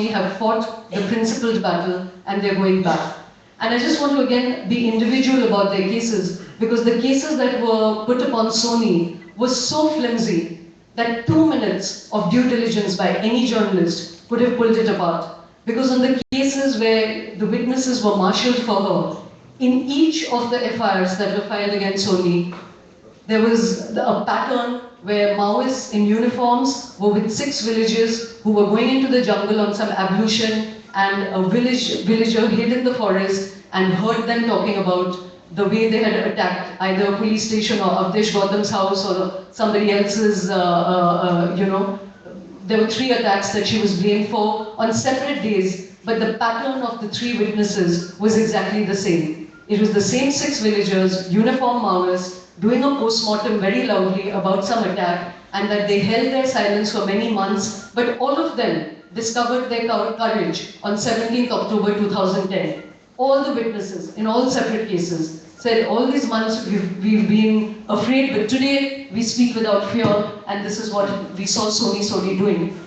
Soni have fought the principled battle and they're going back. And I just want to again be individual about their cases, because the cases that were put upon Soni was so flimsy that 2 minutes of due diligence by any journalist could have pulled it apart. Because on the cases where the witnesses were marshaled for her, in each of the FIRs that were filed against Soni, there was a pattern where Maoists in uniforms were with 6 villagers who were going into the jungle on some ablution, and a villager hid in the forest and heard them talking about the way they had attacked either a police station or Avdesh Gautam's house or somebody else's, there were 3 attacks that she was blamed for on separate days, but the pattern of the 3 witnesses was exactly the same. It was the same 6 villagers, uniform Maoists, doing a post-mortem very loudly about some attack, and that they held their silence for many months, but all of them discovered their courage on 17th October 2010. All the witnesses in all separate cases said all these months we've been afraid, but today we speak without fear, and this is what we saw Soni doing.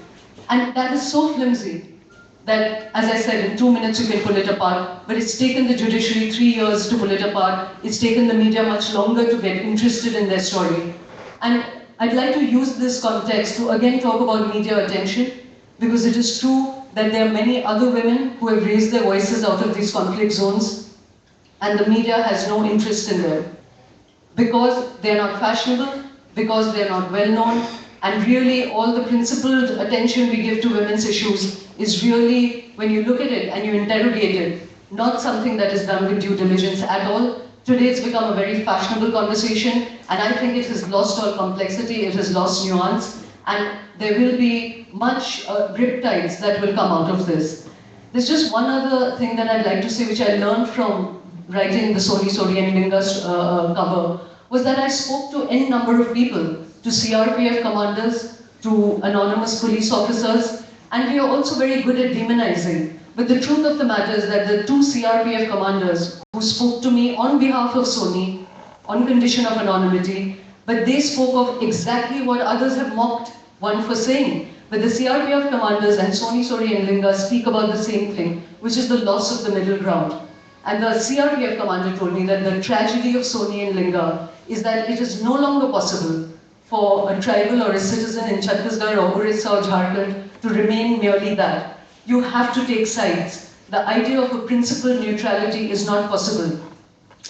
And that is so flimsy that, as I said, in 2 minutes you can pull it apart, but it's taken the judiciary 3 years to pull it apart. It's taken the media much longer to get interested in their story. And I'd like to use this context to again talk about media attention, because it is true that there are many other women who have raised their voices out of these conflict zones, and the media has no interest in them. Because they're not fashionable, because they're not well known, and really all the principled attention we give to women's issues is really, when you look at it and you interrogate it, not something that is done with due diligence at all. Today it's become a very fashionable conversation, and I think it has lost all complexity, it has lost nuance, and there will be much riptides that will come out of this. There's just one other thing that I'd like to say, which I learned from writing the Soni and Linga cover, was that I spoke to n number of people, to CRPF commanders, to anonymous police officers, and we are also very good at demonizing. But the truth of the matter is that the 2 CRPF commanders who spoke to me on behalf of Soni, on condition of anonymity, but they spoke of exactly what others have mocked one for saying. But the CRPF commanders and Soni and Linga speak about the same thing, which is the loss of the middle ground. And the CRPF commander told me that the tragedy of Soni and Linga is that it is no longer possible for a tribal or a citizen in Chhattisgarh or Orissa or Jharkhand to remain merely that. You have to take sides. The idea of a principled neutrality is not possible.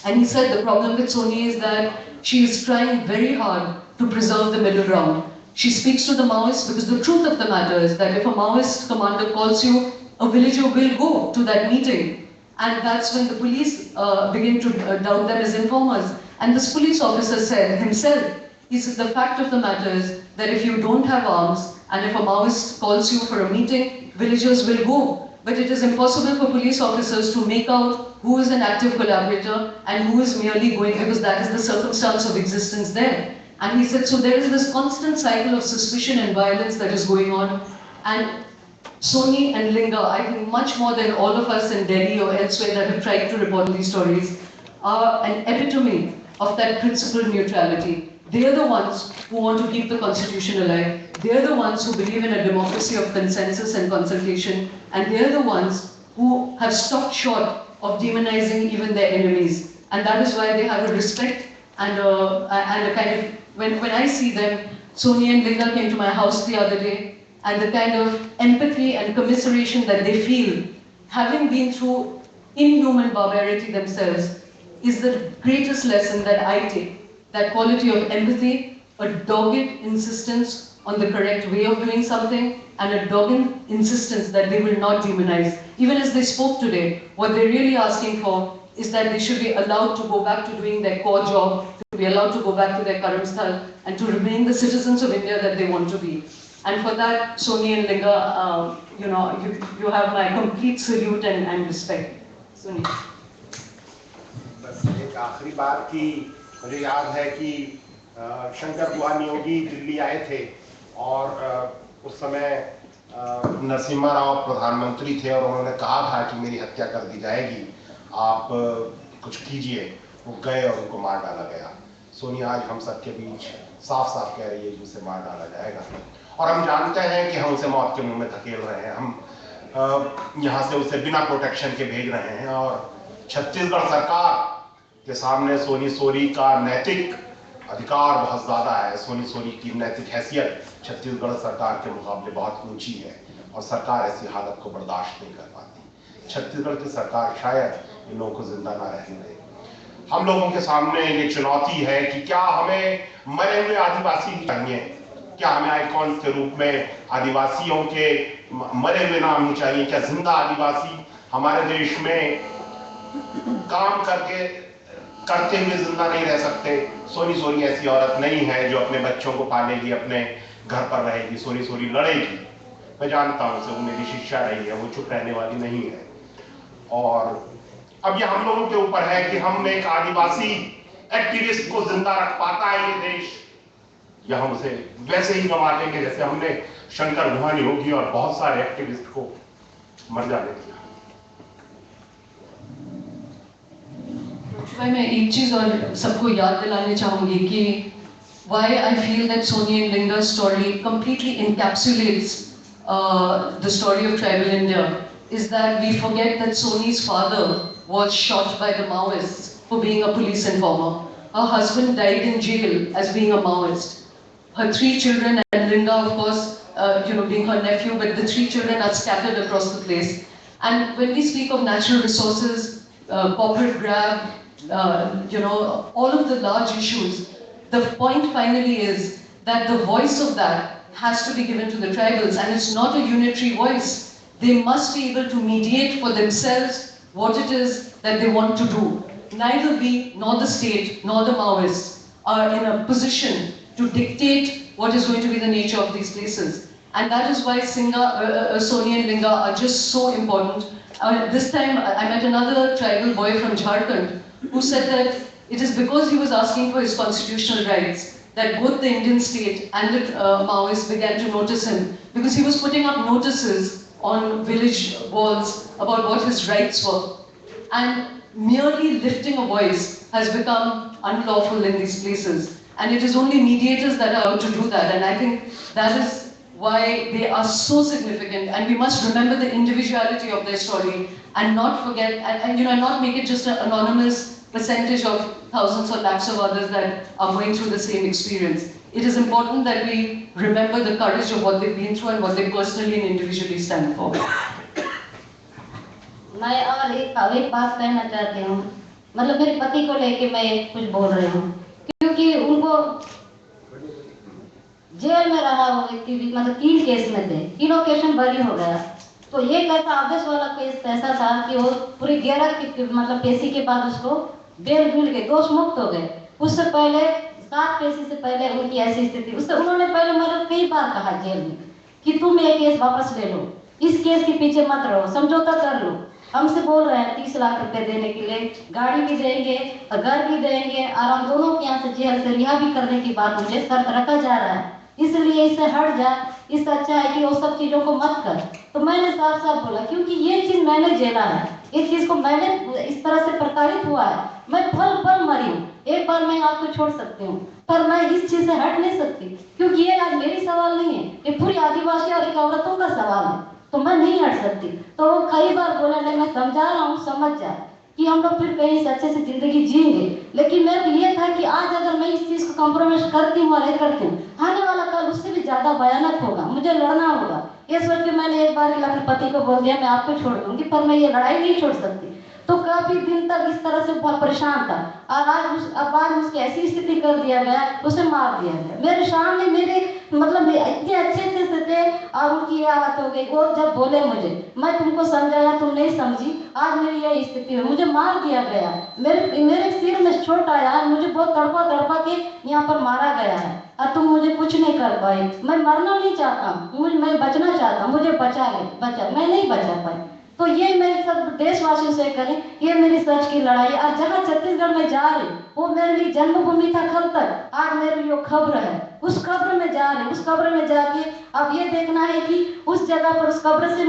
And he said the problem with Soni is that she is trying very hard to preserve the middle ground. She speaks to the Maoists because the truth of the matter is that if a Maoist commander calls you, a villager will go to that meeting. And that's when the police begin to doubt them as informers. And this police officer said himself, he said the fact of the matter is that if you don't have arms, and if a Maoist calls you for a meeting, villagers will go. But it is impossible for police officers to make out who is an active collaborator and who is merely going, because that is the circumstance of existence there. And he said, so there is this constant cycle of suspicion and violence that is going on. And Soni and Linga, I think much more than all of us in Delhi or elsewhere that have tried to report these stories, are an epitome of that principled neutrality. They are the ones who want to keep the constitution alive. They are the ones who believe in a democracy of consensus and consultation. And they are the ones who have stopped short of demonizing even their enemies. And that is why they have a respect and a kind of, when I see them, Soni and Linga came to my house the other day, and the kind of empathy and commiseration that they feel, having been through inhuman barbarity themselves, is the greatest lesson that I take. That quality of empathy, a dogged insistence on the correct way of doing something, and a dogged insistence that they will not demonize. Even as they spoke today, what they're really asking for is that they should be allowed to go back to doing their core job, to be allowed to go back to their Karamsthal, and to remain the citizens of India that they want to be. And for that, Soni and Linga, you have my complete salute and respect. Soni. बस एक आखिरी बात की मुझे याद है कि शंकर बुआ नियोगी दिल्ली आए थे और उस समय नरसिम्हा राव प्रधानमंत्री थे और उन्होंने कहा था कि मेरी हत्या कर दी जाएगी, आप कुछ कीजिए। वो गए और उनको मार डाला गया। सोनी आज हम सबके बीच साफ साफ कह रही है कि उसे मार डाला जाएगा और हम जानते हैं कि हम उसे मौत के मुंह में धकेल रहे हैं। हम यहाँ से उसे बिना प्रोटेक्शन के भेज रहे हैं। और छत्तीसगढ़ सरकार के सामने सोनी सोरी का नैतिक अधिकार बहुत ज्यादा है। सोनी सोरी की नैतिक हैसियत छत्तीसगढ़ सरकार के मुकाबले बहुत ऊंची है और सरकार ऐसी हालत को बर्दाश्त नहीं कर पाती। छत्तीसगढ़ की सरकार शायद इन लोगों को जिंदा ना रहने दे। हम लोगों के सामने ये चुनौती है कि क्या हमें मरे हुए आदिवासी चाहिए, क्या हमें आइकॉन्स के रूप में आदिवासियों के मरे हुए नाम नहीं चाहिए, क्या जिंदा आदिवासी हमारे देश में काम करते हुए जिंदा नहीं रह सकते। सोनी सोरी ऐसी औरत नहीं है जो अपने बच्चों को पालेगी, अपने घर पर रहेगी। सोनी सोरी लड़ेगी, मैं जानता हूं उसे, वो मेरी शिष्या रही है, वो चुप रहने वाली नहीं है। और अब ये हम लोगों के ऊपर है कि हम एक आदिवासी एक्टिविस्ट को जिंदा रख पाता है ये देश, या हम उसे वैसे ही गंवा देंगे जैसे हमने शंकर गुहा योगी और बहुत सारे एक्टिविस्ट को मर जाने दिया। मैं एक चीज और सबको याद दिलाने चाहूंगी कि why I feel that Sonia and Linga's story completely encapsulates the story of tribal India is that we forget that Soni's father was shot by the Maoists for being a police informer. Her husband died in jail as being a Maoist. Her 3 children, and Linda, of course, being her nephew, but the 3 children are scattered across the place. And when we speak of natural resources, corporate grab, all of the large issues, the point finally is that the voice of that has to be given to the tribals, and it's not a unitary voice. They must be able to mediate for themselves what it is that they want to do. Neither we, nor the state, nor the Maoists are in a position to dictate what is going to be the nature of these places. And that is why Sonia and Linga are just so important. This time I met another tribal boy from Jharkhand who said that it is because he was asking for his constitutional rights that both the Indian state and the Maoists began to notice him, because he was putting up notices on village walls about what his rights were. And merely lifting a voice has become unlawful in these places. And it is only mediators that are allowed to do that. And I think that is why they are so significant. And we must remember the individuality of their story and not forget, and not make it just an anonymous percentage of thousands or lakhs of others that are going through the same experience. It is important that we remember the courage of what they've been through and what they personally and individually stand for. मैं और एक बात कहना चाहती हूँ, मतलब मेरे पति को लेके मैं कुछ बोल रही हूँ, क्योंकि उनको जेल में रहा हुआ व्यक्ति भी, मतलब 3 केस में थे, तीनों केस में बरी हो गया। तो एक ऐसा आदेश वाला केस ऐसा था कि वो पूरी 11 की मतलब पेशी के बाद उसको बेल मिल गई, दोष मुक्त हो गए। उससे पहले 7 पेशी से पहले उनकी ऐसी स्थिति, उससे उन्होंने पहले मतलब कई बार कहा जेल में कि तुम ये केस वापस ले लो, इस केस के पीछे मत रहो, समझौता कर लो। हमसे बोल रहे हैं 30 लाख रुपए देने के लिए, गाड़ी भी देंगे, घर भी देंगे, और हम दोनों के यहाँ से जेल से रिहा भी करने की बात मुझे शर्त रखा जा रहा है, इसलिए इससे हट जा, इससे अच्छा है कि वो सब चीजों को मत कर। तो मैंने साफ साफ बोला, क्योंकि ये चीज मैंने झेला है, इस चीज को मैंने इस तरह से प्रताड़ित हुआ है, मैं पल मरी हूँ। एक बार मैं आपको छोड़ सकती हूँ, पर मैं इस चीज से हट नहीं सकती, क्योंकि ये आज मेरी सवाल नहीं है, ये पूरी आदिवासी और एक औरतों का सवाल है, तो मैं नहीं हट सकती। तो वो कई बार बोला, नहीं मैं समझा रहा हूँ, समझ जा कि हम लोग फिर कहीं से अच्छे से जिंदगी जिएंगे। लेकिन मेरे को ये था कि आज अगर मैं इस चीज को कॉम्प्रोमाइज करती हूँ और ये करती हूँ, आने वाला कल उससे भी ज्यादा भयानक होगा, मुझे लड़ना होगा। ये सोच के मैंने एक बार अपने पति को बोल दिया मैं आपको छोड़ दूंगी, पर मैं ये लड़ाई नहीं छोड़ सकती। तो काफी दिन तक इस तरह से बहुत परेशान था, और आज उसकी ऐसी स्थिति कर दिया गया, उसे मार दिया गया मेरे सामने। मेरे मतलब इतने अच्छे से थे और उनकी ये हालत हो गई। वो जब बोले मुझे, मैं तुमको समझाया, तुम नहीं समझी, आज मेरी यही स्थिति है, मुझे मार दिया गया, मेरे सिर में चोट आया, मुझे बहुत तड़पा के यहाँ पर मारा गया है, और तुम मुझे कुछ नहीं कर पाई। मैं मरना नहीं चाहता, मैं बचना चाहता, मुझे बचा मैं नहीं बचा पाई। तो ये मैं सब देशवासियों से करें, ये मेरी सच की लड़ाई। और जहाँ छत्तीसगढ़ में जा रही, वो मेरे लिए जन्मभूमि था कल तक, आज मेरे लिए खबर है, उस खबर में जा रही, उस खबर में जाके अब ये देखना है कि उस जगह पर, उस खबर से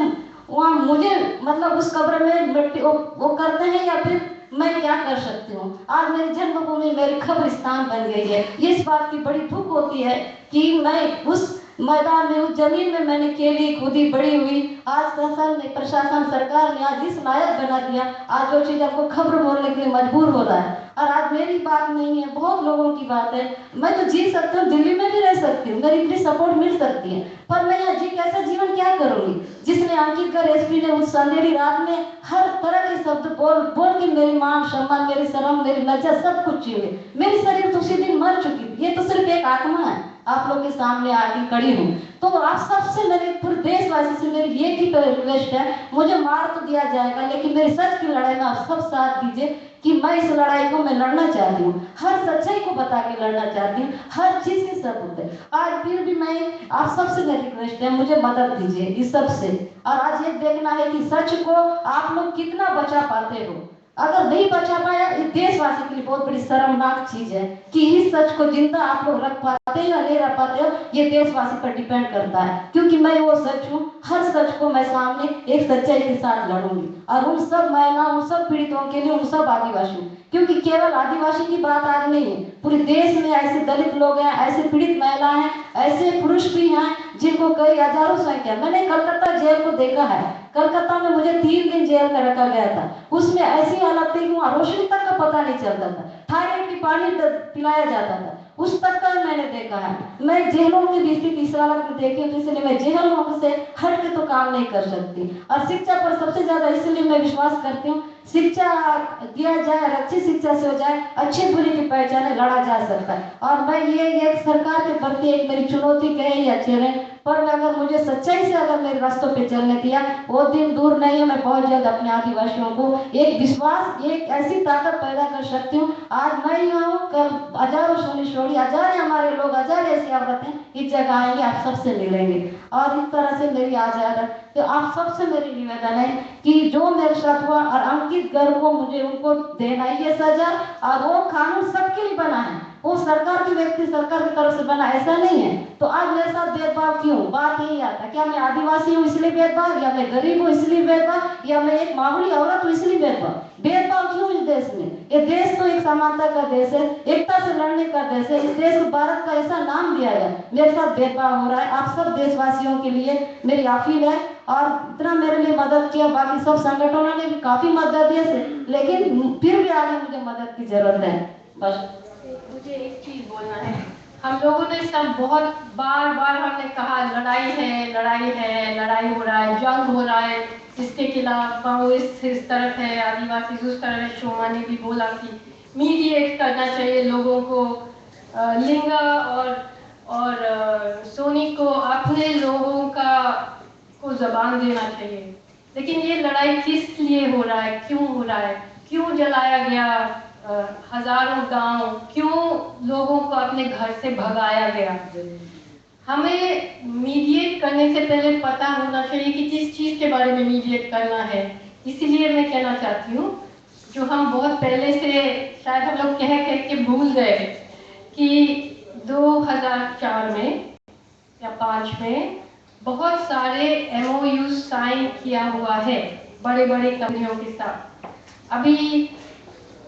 वहाँ मुझे मतलब उस खबर में मिट्टी वो करते हैं, या फिर मैं क्या कर सकती हूँ। आज मेरी जन्मभूमि मेरी खबरिस्तान बन गई है। इस बात की बड़ी दुख होती है कि मैं उस मैदान में, उस जमीन में मैंने खेली कूदी बड़ी हुई। आज प्रशासन सरकार ने आज इस लायक बना दिया, आज वो चीज आपको खबर बोलने के लिए मजबूर हो रहा है। और आज मेरी बात नहीं है, बहुत लोगों की बात है। मैं तो जी सकती हूँ, दिल्ली में भी रह सकती हूँ, मेरी इतनी सपोर्ट मिल सकती है, पर मैं यहाँ जी कैसा जीवन क्या करूंगी जिसने अंकित कर एसपी ने उस अंधेरी रात में हर तरह के शब्द बोल बोल के मेरी मान सम्मान, मेरी शर्म, मेरी लज्जा सब कुछ छीने। मेरी शरीर तो उसी दिन मर चुकी थी, ये तो सिर्फ एक आत्मा है, आप लोग के सामने आके खड़ी हूँ। तो आप सबसे, मेरे पूरे देशवासी से मेरी ये भी रिक्वेस्ट है, मुझे मार तो दिया जाएगा लेकिन मेरी सच की लड़ाई में आप सब साथ दीजिए कि मैं इस लड़ाई को मैं लड़ना चाहती हूँ, हर सच्चाई को बता के लड़ना चाहती हूँ, हर चीज के सबूत है। आज फिर भी मैं आप सबसे मेरी रिक्वेस्ट है, मुझे मदद दीजिए इस सब से। और आज ये देखना है कि सच को आप लोग कितना बचा पाते हो। अगर नहीं बचा पाया, इस देशवासी के लिए बहुत बड़ी शर्मनाक चीज है कि इस सच को जिंदा आप लोग रख पाते हो या नहीं रख पाते हो, ये देशवासी पर डिपेंड करता है। क्योंकि मैं वो सच हूँ, हर सच को मैं सामने एक सच्चाई के साथ लड़ूंगी, और उन सब महिलाओं, उन सब पीड़ितों के लिए, उन सब आदिवासियों, क्योंकि केवल आदिवासी की बात आज नहीं है, पूरे देश में ऐसे दलित लोग हैं, ऐसे पीड़ित महिला हैं, ऐसे पुरुष भी हैं जिनको कई हजारों संख्या। मैंने कलकत्ता जेल को देखा है, कलकत्ता में मुझे 3 दिन जेल में रखा गया था। उसमें ऐसी हालत थी कि वहाँ रोशनी तक का पता नहीं चलता था, थायराइड की पानी पिलाया जाता था, उस तक का मैंने देखा है। मैं जेलों की भी स्थिति इस हालत में देखी हूँ, इसलिए मैं जेलों से हट के तो काम नहीं कर सकती। और शिक्षा पर सबसे ज्यादा इसलिए मैं विश्वास करती हूँ, शिक्षा दिया जाए और अच्छी शिक्षा से हो जाए, अच्छी बुरी की पहचाने लड़ा जा सकता है। और मैं ये सरकार के प्रति एक मेरी चुनौती कहे या चैलेंज, पर अगर मुझे सच्चाई से अगर मेरे रास्तों पे चलने दिया, वो दिन दूर नहीं है, मैं बहुत जल्द अपने आदिवासियों को एक विश्वास, एक ऐसी ताकत पैदा कर सकती हूँ। आज मैं यहाँ हूँ, कल हजारों सोनी छोड़ी, हजार हमारे लोग, हजार ऐसी औरतें इस जगह आएंगे, आप सबसे मिलेंगे। और इस तरह से मेरी आजाद है, तो आप सबसे मेरी निवेदन है कि जो मेरे साथ हुआ और अंकित गर्ग को, मुझे उनको देना ये सजा। और वो कानून सबके लिए बना है, वो सरकार की व्यक्ति सरकार की तरफ से बना, ऐसा नहीं है। तो आज मेरे साथ भेदभाव क्यों? बात यही आता, क्या मैं आदिवासी हूँ इसलिए भेदभाव, या मैं गरीब हूँ इसलिए भेदभाव, या मैं एक मामूली औरत हूँ इसलिए भेदभाव? भेदभाव क्यों इस देश में? ये देश तो एक समानता का देश है, एकता से लड़ने का देश है। इस देश को भारत का ऐसा नाम दिया गया, मेरे साथ भेदभाव हो रहा है। आप सब देशवासियों के लिए मेरी अपील है, और इतना मेरे लिए मदद किया, बाकी सब संगठनों ने भी काफी मदद दी, लेकिन फिर भी आगे मुझे मदद की जरूरत है। बस मुझे एक चीज बोलना है, हम लोगों ने सब बहुत बार बार हमने कहा लड़ाई है, लड़ाई है, लड़ाई हो रहा है, जंग हो रहा है, इसके खिलाफ कांग्रेस इस तरफ है, आदिवासी उस तरफ है। शोमा ने भी बोला कि मीडिएट करना चाहिए लोगों को, लिंगा और सोनी को अपने लोगों का को जबान देना चाहिए। लेकिन ये लड़ाई किस लिए हो रहा है, क्यों हो रहा है, क्यों जलाया गया हजारों गांव, क्यों लोगों को अपने घर से भगाया गया? हमें मीडिएट करने से पहले पता होना चाहिए कि किस चीज के बारे में मीडिएट करना है। इसीलिए मैं कहना चाहती हूँ, जो हम बहुत पहले से शायद हम लोग कह के भूल गए कि 2004 में या 5 में बहुत सारे MOU साइन किया हुआ है बड़े बड़े कंपनियों के साथ। अभी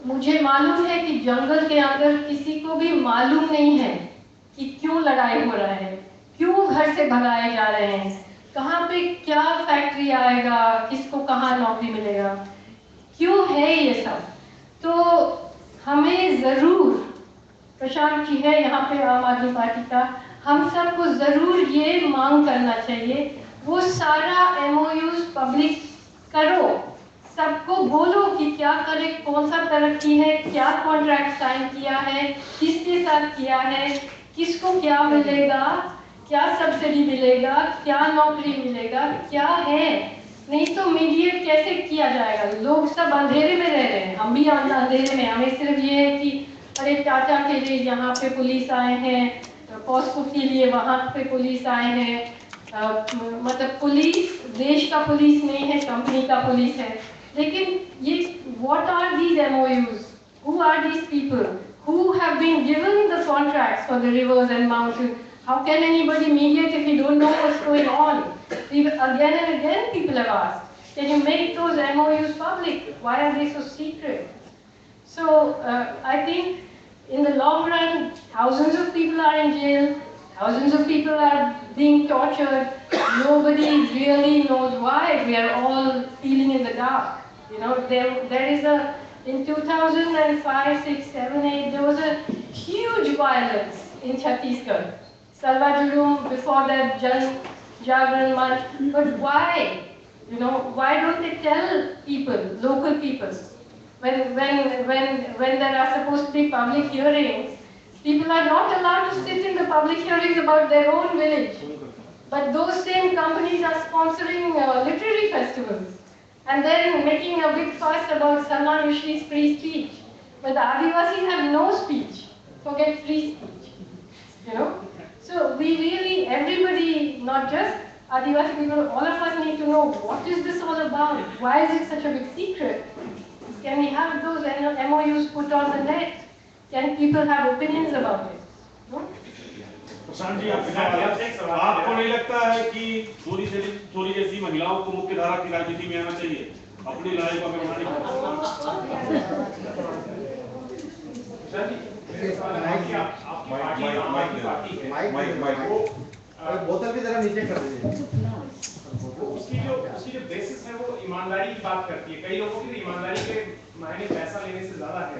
मुझे मालूम है कि जंगल के अंदर किसी को भी मालूम नहीं है कि क्यों लड़ाई हो रहा है, क्यों घर से भगाए जा रहे हैं, कहाँ पे क्या फैक्ट्री आएगा, किसको कहाँ नौकरी मिलेगा, क्यों है ये सब। तो हमें जरूर, प्रशांत जी है यहाँ पे आम आदमी पार्टी का, हम सबको जरूर ये मांग करना चाहिए, वो सारा MOUs पब्लिक करो, सबको बोलो कि क्या करे, कौन सा तरक्की है, क्या कॉन्ट्रैक्ट साइन किया है, किसके साथ किया है, किसको क्या मिलेगा, क्या सब्सिडी मिलेगा, क्या नौकरी मिलेगा, क्या है। नहीं तो मीडिएट कैसे किया जाएगा? लोग सब अंधेरे में रह रहे हैं, हम भी अंधेरे में। हमें सिर्फ ये है कि अरे चाचा के लिए यहाँ पे पुलिस आए हैं, पॉस्को के लिए वहाँ पे पुलिस आए हैं, मतलब पुलिस देश का पुलिस नहीं है, कंपनी का पुलिस है। लेकिन ये what are these MOUs? Who are these people who have been given the contracts for the rivers and mountains? How can anybody mediate if you don't know what's going on? Again and again people have asked, can you make those MOUs public? Why are they so secret? So I think in the long run, thousands of people are in jail, Thousands of people are being tortured. Nobody really knows why. We are all feeling in the dark. You know, there is a, in 2005, 6, 7, 8, there was a huge violence in Chhattisgarh. Salwa Julum, before that, Jan Jagran Manch. But why? You know, why don't they tell people, local people? When there are supposed to be public hearings, people are not allowed to sit in the public hearings about their own village. But those same companies are sponsoring literary festivals and then making a big fuss about Salman Rushdie's free speech. But the Adivasis have no speech. Forget free speech. You know? So we really, everybody, not just Adivasi people, all of us need to know what is this all about? Why is it such a big secret? Can we have those MOUs put on the net? Can people have opinions about it? No? Prashant ji, आपको नहीं लगता है कि चोरी जैसी महिलाओं को मुख्य धारा की राजनीति में आना चाहिए, अपनी लड़ाई को आगे बढ़ाने बोतल की तरह नीचे कर दीजिए। उसकी जो बेसिस है वो ईमानदारी की बात करती है। कई लोगों की ईमानदारी के मायने पैसा लेने से ज्यादा है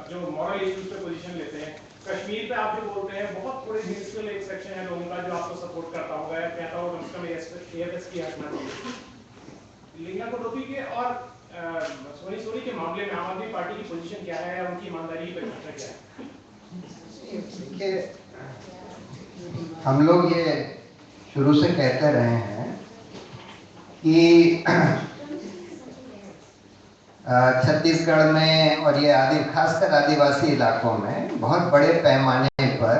जो मॉरल इश्यूज पे पोजीशन लेते हैं। कश्मीर पे आप जो बोलते हैं, बहुत थोड़े मिनिस्ट्रियल एक सेक्शन है लोगों का जो आपको सपोर्ट करता होगा, या कहता होगा कम से कम एएफएस की हटना चाहिए। लिंगा कटौती के और सोनी के मामले में आम आदमी पार्टी की पोजीशन क्या है, उनकी ईमानदारी की परिभाषा क्या है? देखिए, हम लोग ये शुरू से कहते रहे हैं कि छत्तीसगढ़ में और ये खासकर आदिवासी इलाकों में बहुत बड़े पैमाने पर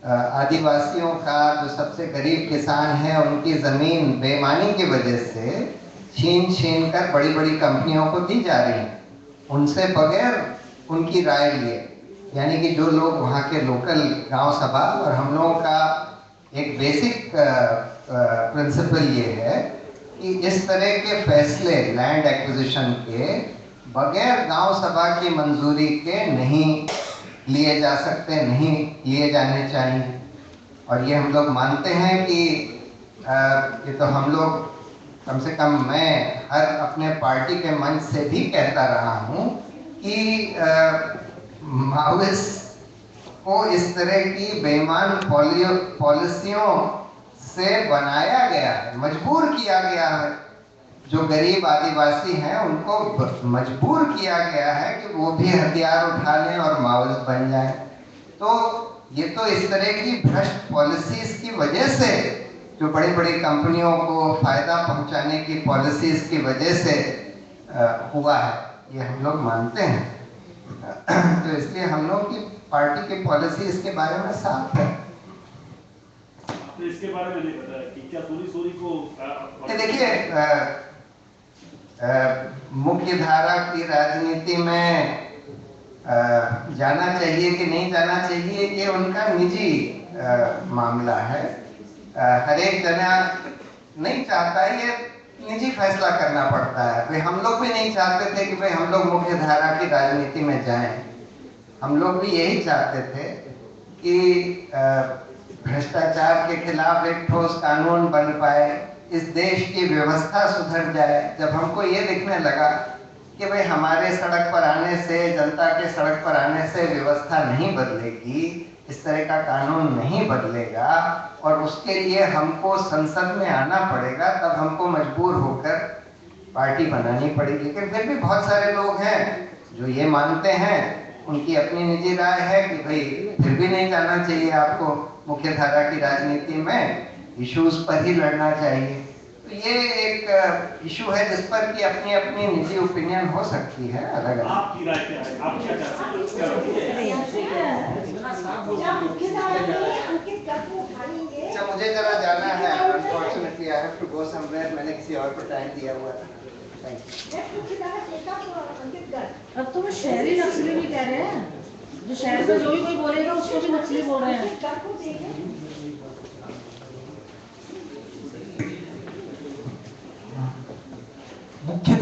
आदिवासियों का, जो सबसे गरीब किसान हैं, उनकी ज़मीन बेईमानी की वजह से छीन कर बड़ी बड़ी कंपनियों को दी जा रही है, उनसे बगैर उनकी राय लिए। यानी कि जो लोग वहाँ के लोकल गांव सभा, और हम लोगों का एक बेसिक प्रिंसिपल ये है कि इस तरह के फैसले लैंड एक्विजिशन के बगैर गांव सभा की मंजूरी के नहीं लिए जा सकते, नहीं लिए जाने चाहिए। और ये हम लोग मानते हैं कि ये तो हम लोग, कम से कम मैं हर अपने पार्टी के मंच से भी कहता रहा हूँ कि माओइस्ट को इस तरह की बेईमान पॉलिसियों से बनाया गया है, मजबूर किया गया है। जो गरीब आदिवासी हैं उनको मजबूर किया गया है कि वो भी हथियार उठा लें और माओइस्ट बन जाएं। तो ये तो इस तरह की भ्रष्ट पॉलिसीज की वजह से, जो बड़ी बड़ी कंपनियों को फायदा पहुंचाने की पॉलिसीज की वजह से हुआ है, ये हम लोग मानते हैं। तो इसलिए हम लोग की पार्टी की पॉलिसी इसके बारे में साफ है। तो इसके बारे में नहीं पता है कि क्या सोनी को देखिए, मुख्य धारा की राजनीति में जाना चाहिए कि नहीं जाना चाहिए, ये उनका निजी मामला है। हर एक जना नहीं चाहता है, ये निजी फैसला करना पड़ता है। भाई हम लोग भी नहीं चाहते थे कि भाई हम लोग मुख्य धारा की राजनीति में जाएं। हम लोग भी यही चाहते थे कि भ्रष्टाचार के खिलाफ एक ठोस कानून बन पाए, इस देश की व्यवस्था सुधर जाए। जब हमको ये दिखने लगा कि भाई हमारे सड़क पर आने से, जनता के सड़क पर आने से व्यवस्था नहीं बदलेगी, इस तरह का कानून नहीं बदलेगा और उसके लिए हमको संसद में आना पड़ेगा, तब हमको मजबूर होकर पार्टी बनानी पड़ेगी। लेकिन फिर भी बहुत सारे लोग हैं जो ये मानते हैं, उनकी अपनी निजी राय है कि भाई फिर भी नहीं जाना चाहिए आपको मुख्य धारा की राजनीति में, इश्यूज पर ही लड़ना चाहिए। तो ये एक इशू है जिस पर कि अपनी अपनी निजी ओपिनियन हो सकती है, अलग अलग। आपकी राय क्या है? आप क्या चाहते हैं? अच्छा, मुझे जरा जाना है, unfortunately I have to go somewhere. मैंने किसी और को टाइम दिया हुआ है। अब तो वो शहरी नक्सली भी कह रहे हैं, जो शहर में जो भी कोई बोलेगा उसको भी नक्सली बोल रहे हैं। मुख्य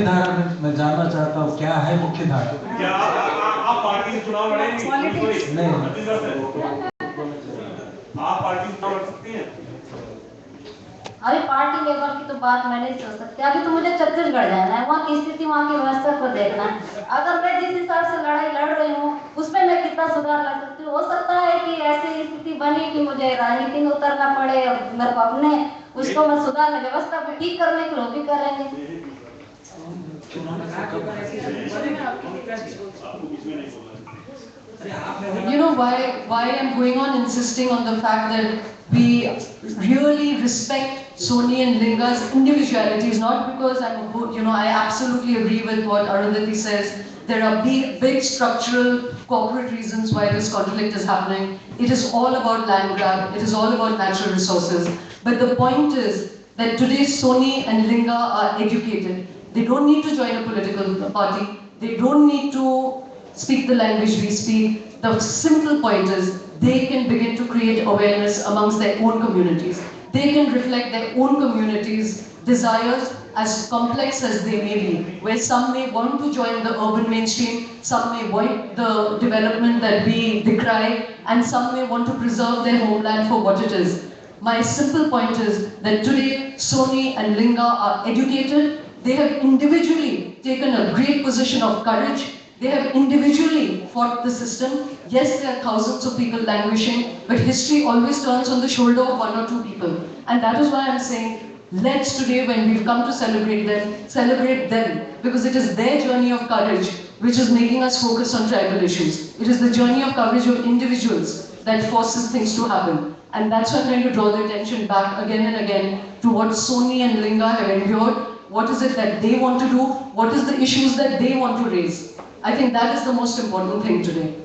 धारा में मैं जानना चाहता हूँ, क्या है मुख्य धारा? क्या आप पार्टी से चुनाव लड़ेंगे? नहीं। अभी पार्टी लेवल की तो बात मैं नहीं सोच सकती। अभी तो मुझे छत्तीसगढ़ जाना है, वहाँ की स्थिति, वहाँ की व्यवस्था को देखना है। अगर मैं जिस हिसाब से लड़ाई लड़ रही हूँ उसमें मैं कितना सुधार ला सकती हूँ। हो सकता है कि ऐसी स्थिति बनी कि मुझे राजनीति में उतरना पड़े और मेरे को अपने उसको मैं सुधारने व्यवस्था को ठीक करने के लिए वो भी करेंगे। You know why I'm going on insisting on the fact that we really respect Soni and Linga's individualities, not because I absolutely agree with what Arundhati says. There are big structural corporate reasons why this conflict is happening. It is all about land grab, it is all about natural resources. But the point is that today Soni and Linga are educated. They don't need to join a political party. They don't need to speak the language we speak. The simple point is they can begin to create awareness amongst their own communities. They can reflect their own communities' desires, as complex as they may be, where some may want to join the urban mainstream, some may want the development that we decry, and some may want to preserve their homeland for what it is. My simple point is that today Soni and Linga are educated. They have individually taken a great position of courage. They have individually fought the system. Yes, there are thousands of people languishing, but history always turns on the shoulder of one or two people. And that is why I'm saying, let's today, when we've come to celebrate them, because it is their journey of courage which is making us focus on tribal issues. It is the journey of courage of individuals that forces things to happen. And that's why I'm trying to draw the attention back again and again to what Soni and Linga have endured. What is it that they want to do? What is the issues that they want to raise? I think that is the most important thing today.